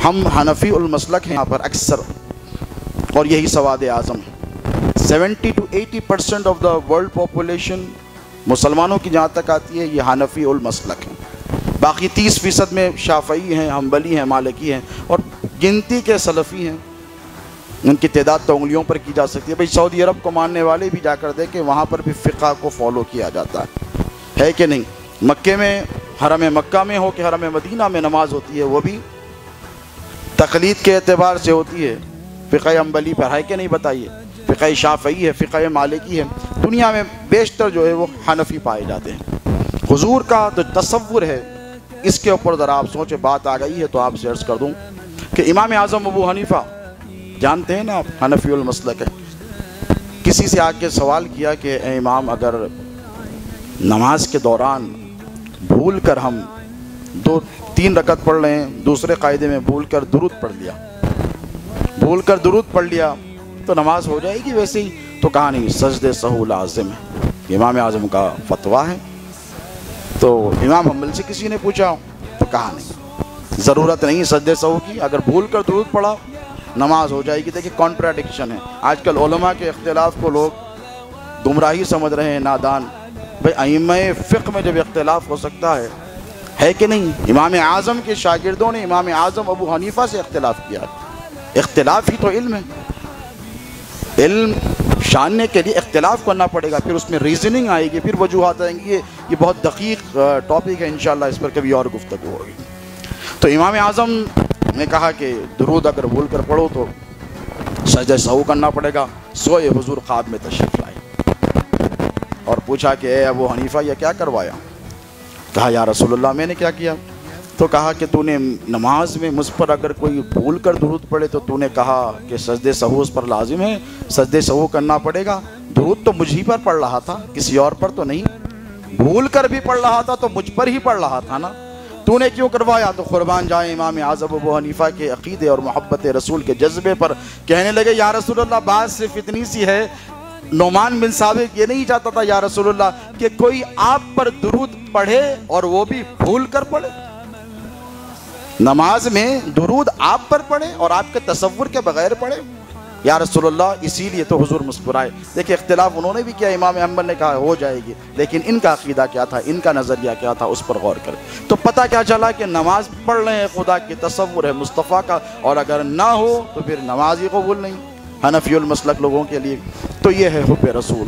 ہم حنفی المسلک ہیں یہاں پر اکثر، اور یہی سواد اعظم ہے۔ 70 to 80% of the world population مسلمانوں کی جہاں تک آتی ہے یہ حنفی المسلک ہیں، باقی 30% میں شافعی ہیں، حنبلی ہیں، مالکی ہیں، اور گنتی کے سلفی ہیں، ان کی تعداد تو انگلیوں پر کی جا سکتی ہے۔ بھئی سعودی عرب کو ماننے والے بھی جا کر دیکھیں، وہاں پر بھی فقہ کو فالو کیا جاتا ہے کہ نہیں؟ مکے میں، حرم مکہ میں ہو کہ حرم مدینہ میں نماز ہوتی ہے، وہ بھی تقلید کے اعتبار سے ہوتی ہے، فقہ حنبلی پر ہے کہ نہیں بتائیے؟ فقہ شافعی ہے، فقہ مالکی ہے، دنیا میں بیشتر جو ہے وہ حنفی پائے جاتے ہیں۔ حضور کا جو تصور ہے اس کے اوپر ذرا آپ سوچیں، بات آ گئی ہے تو آپ سے عرض کر دوں کہ امام اعظم ابو حنیفہ جانتے ہیں نا آپ، حنفی المسلک ہے۔ کسی سے آ کے سوال کیا کہ اے امام، اگر نماز کے دوران بھول کر ہم 2-3 رکعت پڑھ رہے ہیں، دوسرے قاعدے میں بھول کر درود پڑھ لیا تو نماز ہو جائے گی ویسے ہی؟ تو کہا نہیں، سجدہ سہو لازم ہے، امام اعظم کا فتویٰ ہے۔ تو امام حنبل سے کسی نے پوچھا تو کہا نہیں، ضرورت نہیں سجدہ سہو کی، اگر بھول کر درود پڑھا نماز ہو جائے گی۔ دیکھیں کانٹراڈکشن ہے، آج کل علماء کے اختلاف کو لوگ گمراہی سمجھ رہے ہیں، نادان۔ بھئی ائمہ فقہ میں جب اختلاف ہو سکتا ہے کہ نہیں؟ امام اعظم کے شاگردوں نے امام اعظم ابو حنیفہ سے اختلاف کیا ہے، اختلاف ہی تو علم ہے۔ علم جاننے کے لیے اختلاف کرنا پڑے گا، پھر اس میں ریزننگ آئے گی، پھر وجوہات آئیں گی۔ یہ بہت دقیق ٹاپک ہے، انشاءاللہ اس پر کبھی اور گفتگو ہوگی۔ تو امام اعظم نے کہا کہ درود اگر بھول کر پڑھو تو سجدہ سہو کرنا پڑے گا۔ سوئے حضور خواب میں تشریف لائے اور پوچھا کہ اے ابو حنیفہ یہ کیا کروایا؟ کہا یا رسول اللہ میں نے کیا کیا؟ تو کہا کہ تو نے نماز میں مجھ پر اگر کوئی بھول کر درود پڑھے تو تو نے کہا کہ سجدہ سہو اس پر لازم ہے، سجدہ سہو کرنا پڑے گا۔ درود تو مجھ ہی پر پڑھ رہا تھا، کسی اور پر تو نہیں، بھول کر بھی پڑھ رہا تھا تو مجھ پر ہی پڑھ رہا تھا نا، تو نے کیوں کروایا؟ تو قربان جائیں امام اعظم ابو حنیفہ کے عقیدے اور محبت رسول کے جذبے پر، کہنے لگے یا رسول اللہ بات صرف اتنی سی ہے، نعمان بن ثابت یہ نہیں چاہتا تھا یا رسول اللہ کہ کوئی آپ پر درود پڑھے اور وہ بھی بھول کر پڑھے، نماز میں درود آپ پر پڑھے اور آپ کے تصور کے بغیر پڑھے یا رسول اللہ۔ اسی لیے تو حضور مسکرائے۔ دیکھیں اختلاف انہوں نے بھی کیا، امام حنبل نے کہا ہو جائے گی، لیکن ان کا عقیدہ کیا تھا، ان کا نظریہ کیا تھا، اس پر غور کریں تو پتہ کیا چلا کہ نماز پڑھ رہے ہیں، خدا کی تصور ہے مصطفیٰ کا، اور اگر نہ ہو تو پھر نماز ہی قبول نہیں، حنفی المسلک لوگوں کے لیے۔ تو یہ ہے حب رسول۔